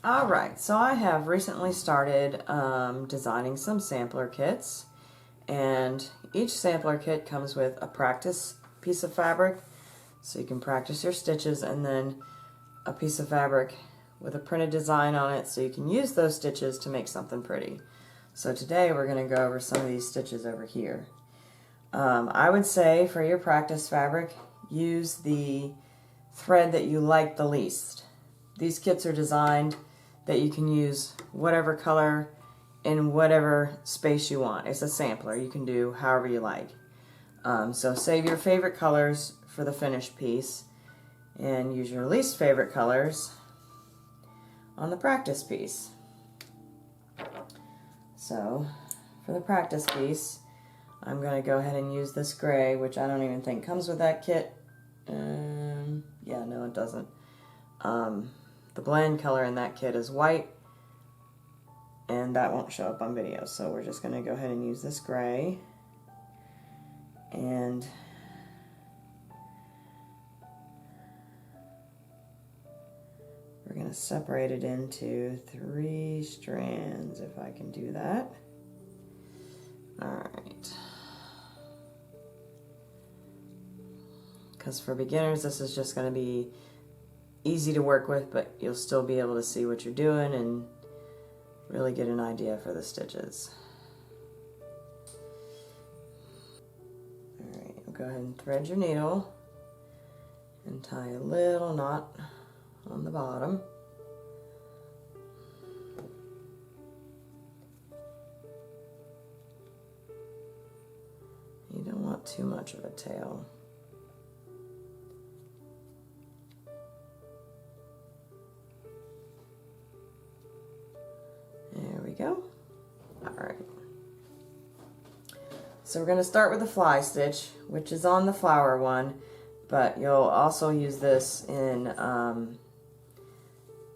Alright, so I have recently started designing some sampler kits, and each sampler kit comes with a practice piece of fabric, so you can practice your stitches, and then a piece of fabric with a printed design on it so you can use those stitches to make something pretty. So today we're going to go over some of these stitches over here. I would say for your practice fabric, use the thread that you like the least. These kits are designed that you can use whatever color in whatever space you want. It's a sampler. You can do however you like. So save your favorite colors for the finished piece and use your least favorite colors on the practice piece. So for the practice piece, I'm going to go ahead and use this gray, which I don't even think comes with that kit. Yeah, no it doesn't. The blend color in that kit is white, and that won't show up on video, so we're just going to go ahead and use this gray. And we're going to separate it into 3 strands, if I can do that. Alright. Because for beginners, this is just going to be easy to work with, but you'll still be able to see what you're doing and really get an idea for the stitches. Alright, go ahead and thread your needle and tie a little knot on the bottom. You don't want too much of a tail. There we go. Alright. So we're going to start with the fly stitch, which is on the flower one, but you'll also use this in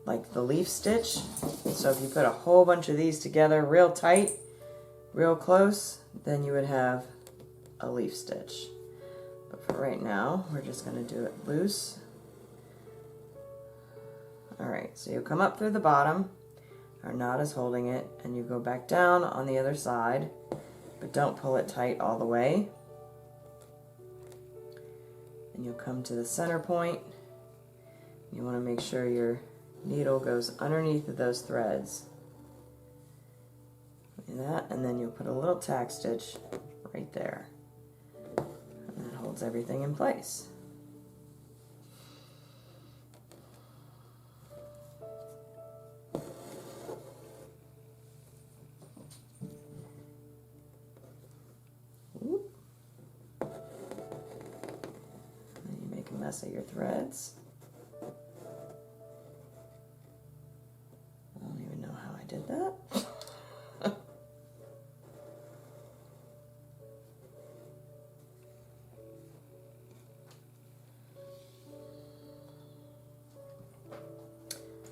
like the leaf stitch. So if you put a whole bunch of these together real tight, real close, then you would have a leaf stitch. But for right now, we're just going to do it loose. Alright, so you'll come up through the bottom. Our knot is holding it, and you go back down on the other side, but don't pull it tight all the way. And you'll come to the center point. You want to make sure your needle goes underneath of those threads. Like that, and then you'll put a little tack stitch right there. And that holds everything in place. Mess of your threads. I don't even know how I did that.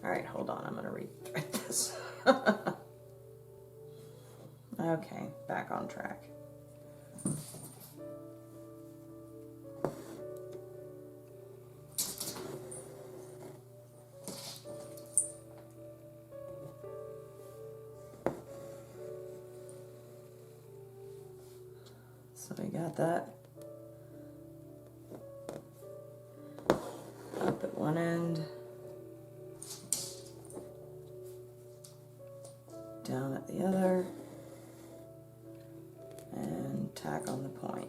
Alright, hold on, I'm going to rethread this. Okay, back on track. So we got that up at one end, down at the other, and tack on the point.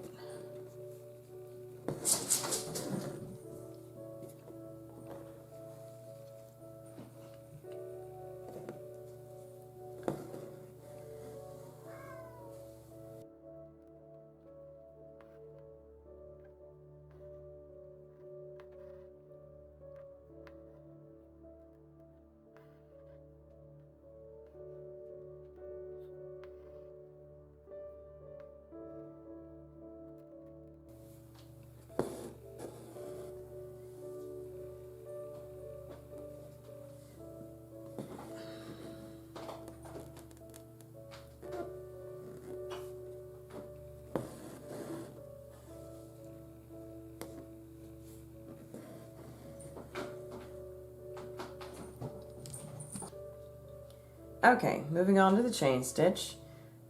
Okay, moving on to the chain stitch.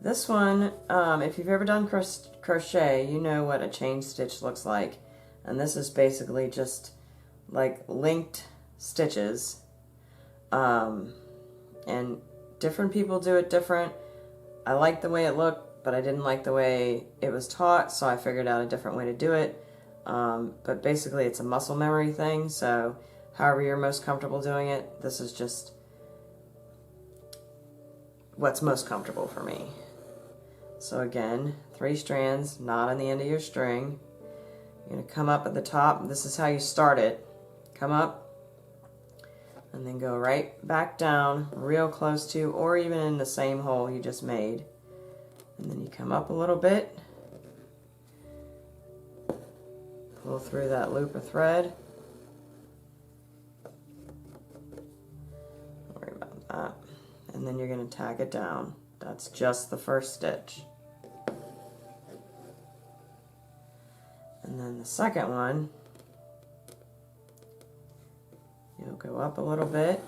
This one, if you've ever done crochet, you know what a chain stitch looks like. And this is basically just like linked stitches. And different people do it different. I like the way it looked, but I didn't like the way it was taught, so I figured out a different way to do it. But basically it's a muscle memory thing, so however you're most comfortable doing it, this is just what's most comfortable for me. So again, 3 strands, knot on the end of your string. You're going to come up at the top. This is how you start it. Come up and then go right back down real close to, or even in the same hole you just made. And then you come up a little bit, pull through that loop of thread. Don't worry about that. And then you're going to tag it down. That's just the first stitch. And then the second one, you'll go up a little bit,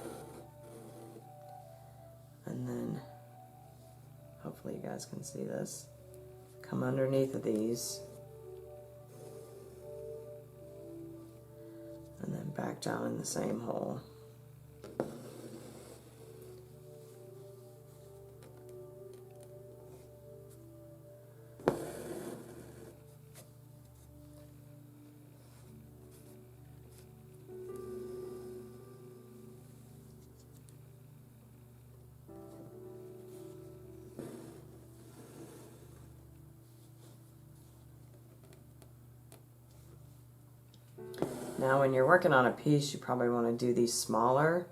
and then hopefully you guys can see this. Come underneath of these, and then back down in the same hole. Now when you're working on a piece, you probably want to do these smaller.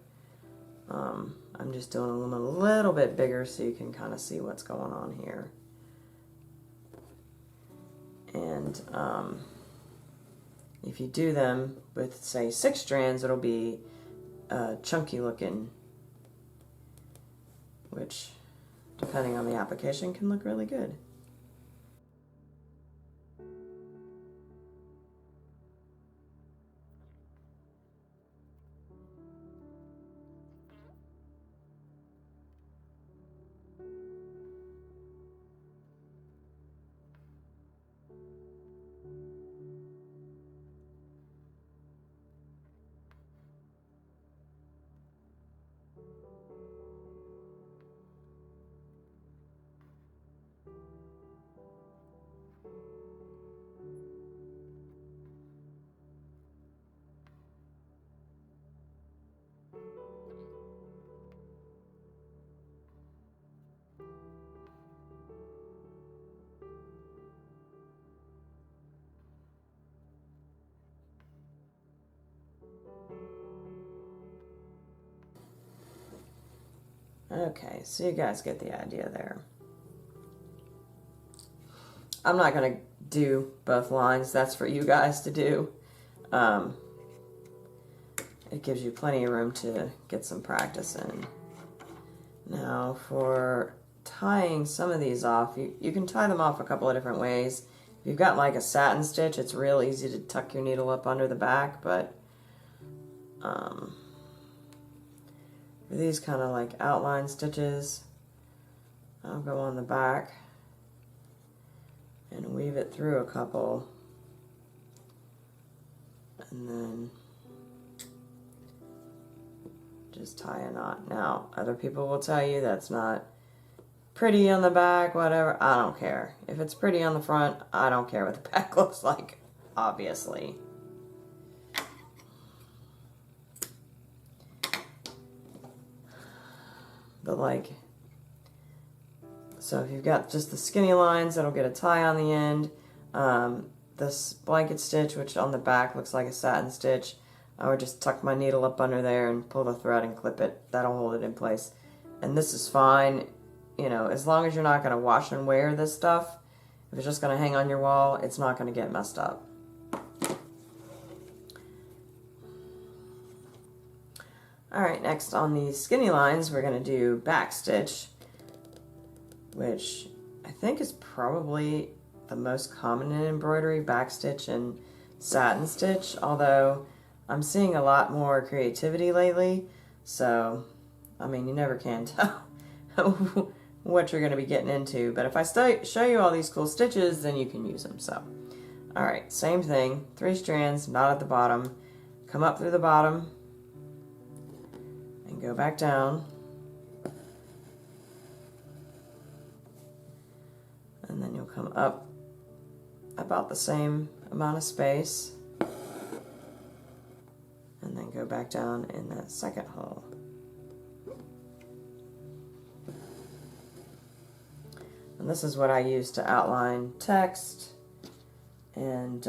I'm just doing them a little bit bigger so you can kind of see what's going on here. And if you do them with, say, 6 strands, it'll be chunky looking, which, depending on the application, can look really good. Okay, so you guys get the idea there. I'm not going to do both lines. That's for you guys to do. It gives you plenty of room to get some practice in. Now for tying some of these off, you can tie them off a couple of different ways. If you've got like a satin stitch, it's real easy to tuck your needle up under the back, but for these kind of like outline stitches, I'll go on the back and weave it through a couple, and then just tie a knot. Now, other people will tell you that's not pretty on the back, whatever. I don't care. If it's pretty on the front, I don't care what the back looks like, obviously. But like, so if you've got just the skinny lines, that'll get a tie on the end. This blanket stitch, which on the back looks like a satin stitch, I would just tuck my needle up under there and pull the thread and clip it. That'll hold it in place. And this is fine, you know, as long as you're not going to wash and wear this stuff. If it's just going to hang on your wall, it's not going to get messed up. Alright, next on these skinny lines, we're going to do back stitch, which I think is probably the most common in embroidery, back stitch and satin stitch, although I'm seeing a lot more creativity lately, so, I mean, you never can tell. what you're going to be getting into. But if I show you all these cool stitches, then you can use them. So, all right, same thing. 3 strands, knot at the bottom. Come up through the bottom and go back down. And then you'll come up about the same amount of space. And then go back down in that second hole. And this is what I use to outline text. And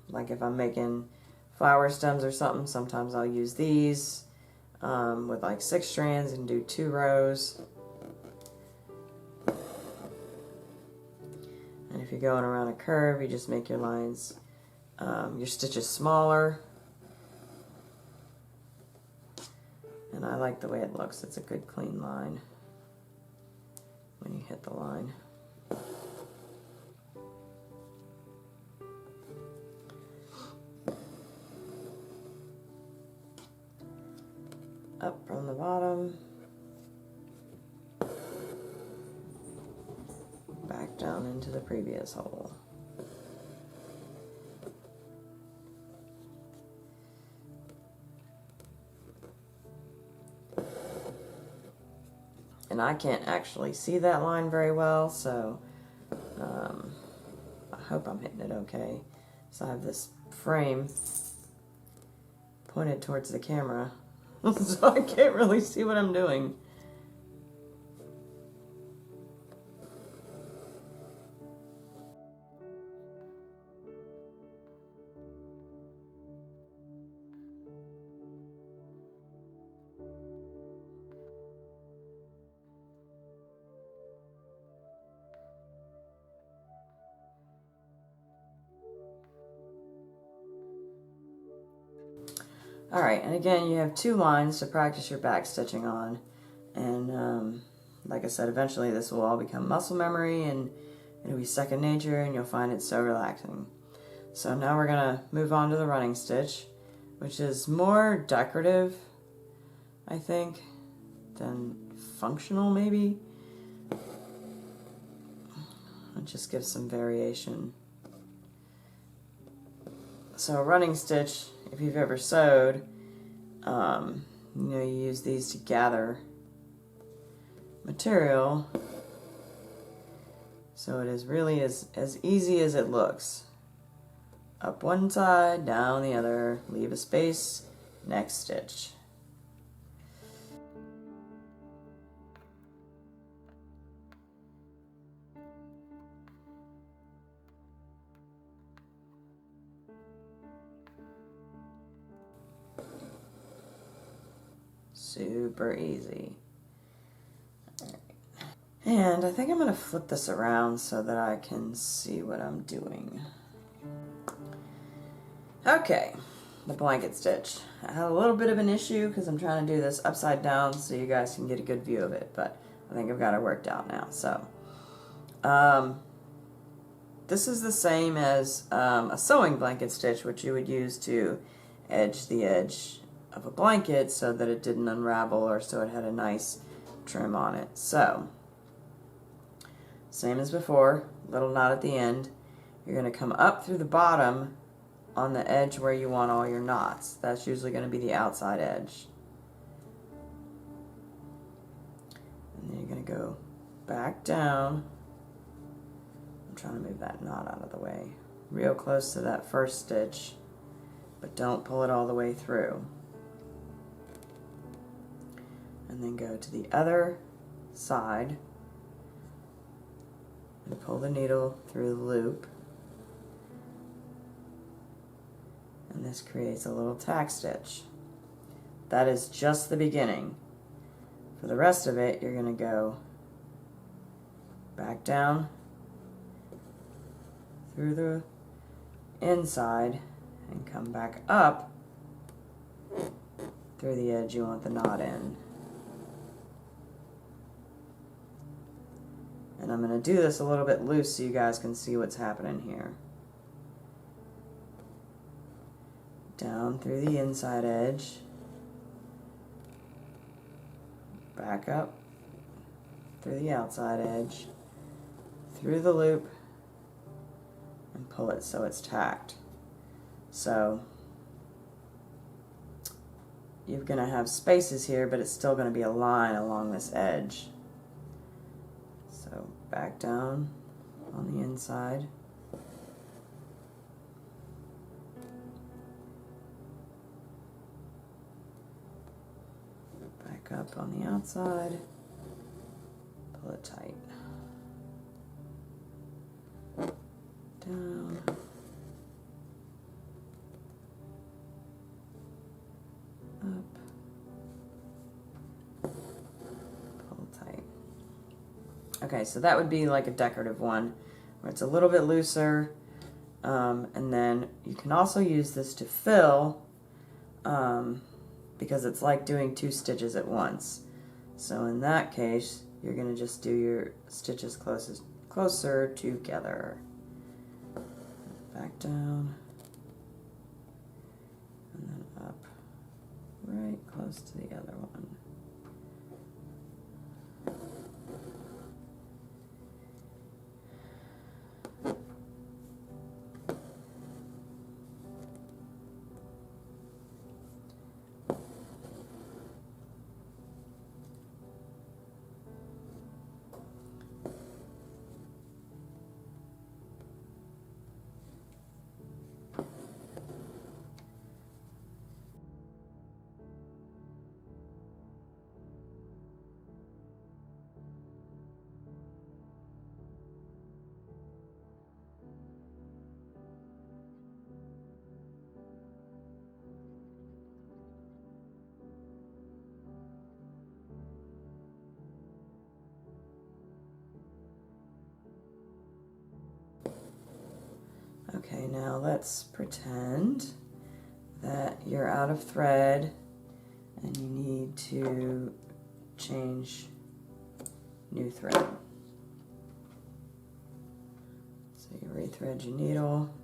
like if I'm making flower stems or something, sometimes I'll use these with like 6 strands and do 2 rows. And if you're going around a curve, you just make your lines, your stitches smaller. And I like the way it looks. It's a good clean line when you hit the line. Up from the bottom. Back down into the previous hole. And I can't actually see that line very well, so I hope I'm hitting it okay. So I have this frame pointed towards the camera, so I can't really see what I'm doing. Alright, and again, you have 2 lines to practice your back stitching on. And like I said, eventually this will all become muscle memory and it'll be second nature and you'll find it so relaxing. So now we're going to move on to the running stitch, which is more decorative, I think, than functional maybe. It just gives some variation. So a running stitch, if you've ever sewed, you use these to gather material. So it is really as easy as it looks. Up one side, down the other, leave a space, next stitch. Super easy. And I think I'm going to flip this around so that I can see what I'm doing. Okay, the blanket stitch. I had a little bit of an issue because I'm trying to do this upside down so you guys can get a good view of it, but I think I've got it worked out now. So, this is the same as a sewing blanket stitch, which you would use to edge the edge of a blanket so that it didn't unravel or so it had a nice trim on it. So, same as before, little knot at the end. You're going to come up through the bottom on the edge where you want all your knots. That's usually going to be the outside edge. And then you're going to go back down. I'm trying to move that knot out of the way. Real close to that first stitch, but don't pull it all the way through. And then go to the other side and pull the needle through the loop. And this creates a little tack stitch. That is just the beginning. For the rest of it, you're going to go back down through the inside and come back up through the edge you want the knot in. And I'm going to do this a little bit loose so you guys can see what's happening here. Down through the inside edge, back up through the outside edge, through the loop, and pull it so it's tacked. So you're going to have spaces here, but it's still going to be a line along this edge. So back down on the inside. Back up on the outside. Pull it tight. Down. Up. Pull tight. Okay, so that would be like a decorative one where it's a little bit looser, and then you can also use this to fill, because it's like doing 2 stitches at once. So in that case, you're going to just do your stitches closer together. Back down, and then up, right close to the other one. Okay, now let's pretend that you're out of thread and you need to change new thread. So you rethread your needle.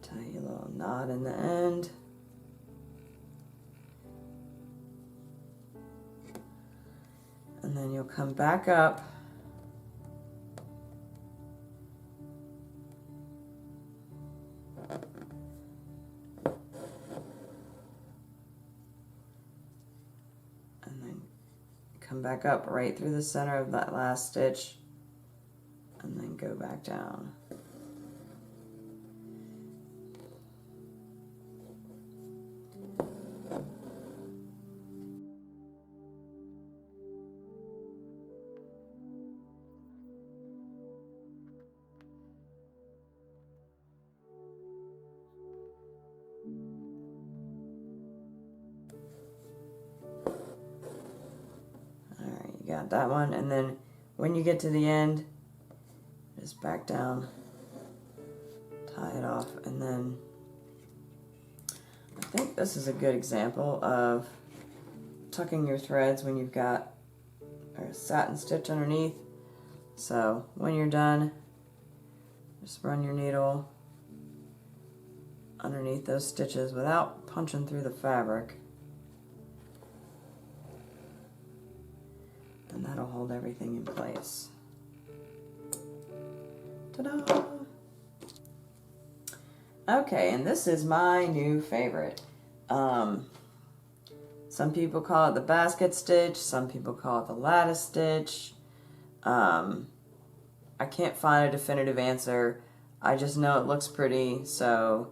Tie your little knot in the end. And then you'll come back up and then come back up right through the center of that last stitch and then go back down. Got that one, and then when you get to the end, just back down, tie it off, and then I think this is a good example of tucking your threads when you've got a satin stitch underneath. So when you're done, just run your needle underneath those stitches without punching through the fabric. And that'll hold everything in place. Ta-da! Okay, and this is my new favorite. Some people call it the basket stitch, some people call it the lattice stitch. I can't find a definitive answer. I just know it looks pretty, so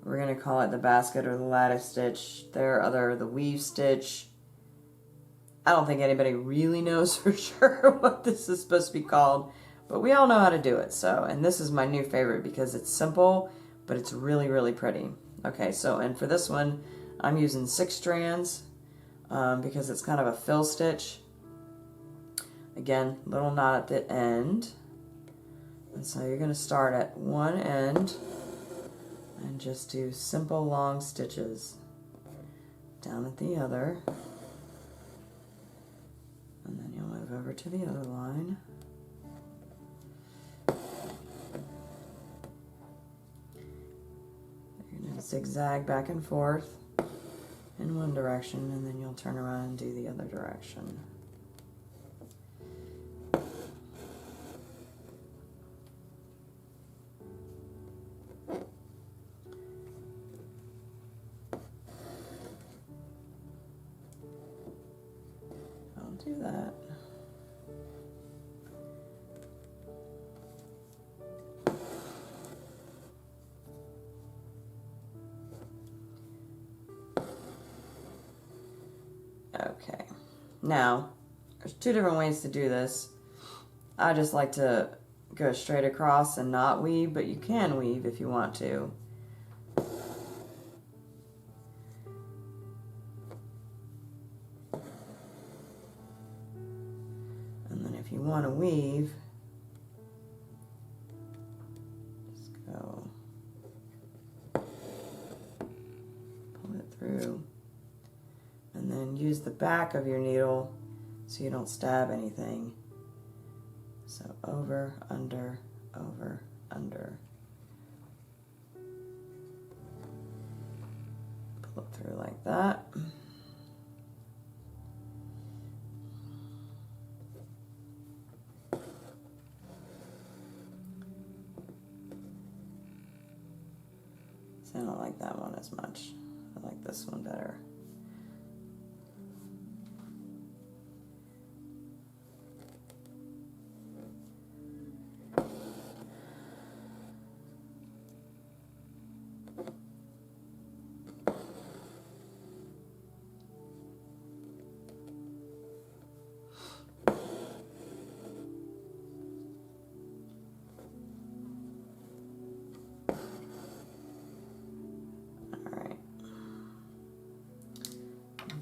we're gonna call it the basket or the lattice stitch. There are the weave stitch. I don't think anybody really knows for sure what this is supposed to be called, but we all know how to do it. So, and this is my new favorite because it's simple, but it's really, really pretty. Okay, so, and for this one, I'm using 6 strands because it's kind of a fill stitch. Again, little knot at the end. And so you're gonna start at one end and just do simple long stitches down at the other. And then you'll move over to the other line. You're going to zigzag back and forth in one direction, and then you'll turn around and do the other direction. I'll do that. Okay, now there's two different ways to do this. I just like to go straight across and not weave, but you can weave if you want to. And then if you want to weave, just go pull it through. And then use the back of your needle so you don't stab anything. So over, under, over, under. Pull it through like that. See, I don't like that one as much. I like this one better.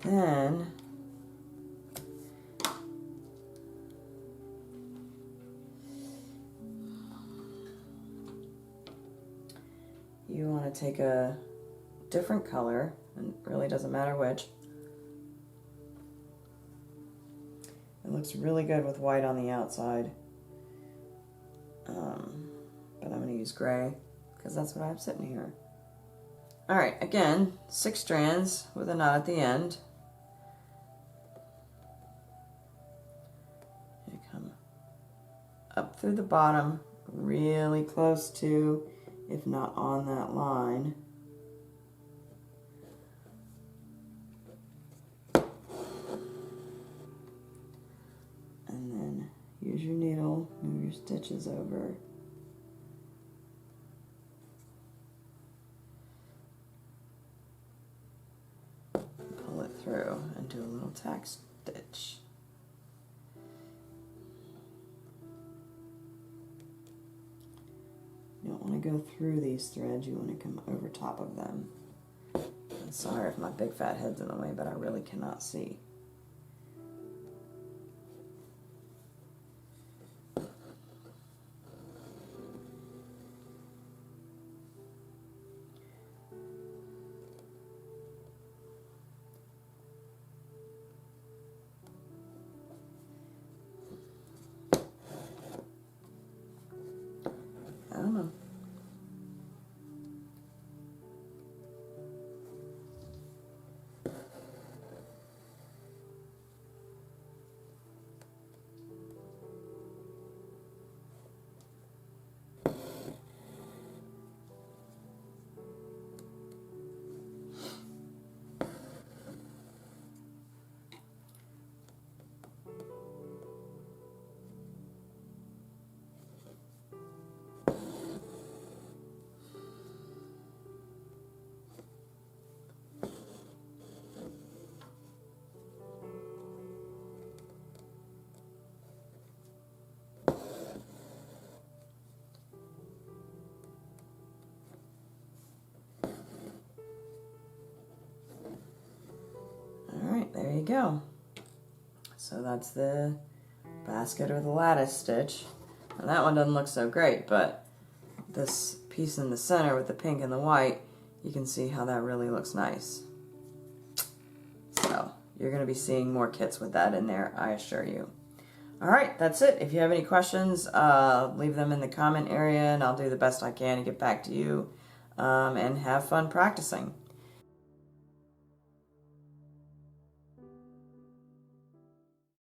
Then you want to take a different color, and it really doesn't matter which. It looks really good with white on the outside, but I'm going to use gray because that's what I have sitting here. Alright, again, 6 strands with a knot at the end. You come up through the bottom, really close to, if not on that line. And then use your needle, move your stitches over. Pull it through and do a little tack stitch. You don't want to go through these threads, you want to come over top of them. I'm sorry if my big fat head's in the way, but I really cannot see. I don't know. There you go. So that's the basket or the lattice stitch. And that one doesn't look so great, but this piece in the center with the pink and the white, you can see how that really looks nice. So you're going to be seeing more kits with that in there, I assure you. Alright, that's it. If you have any questions, leave them in the comment area and I'll do the best I can to get back to you. And have fun practicing.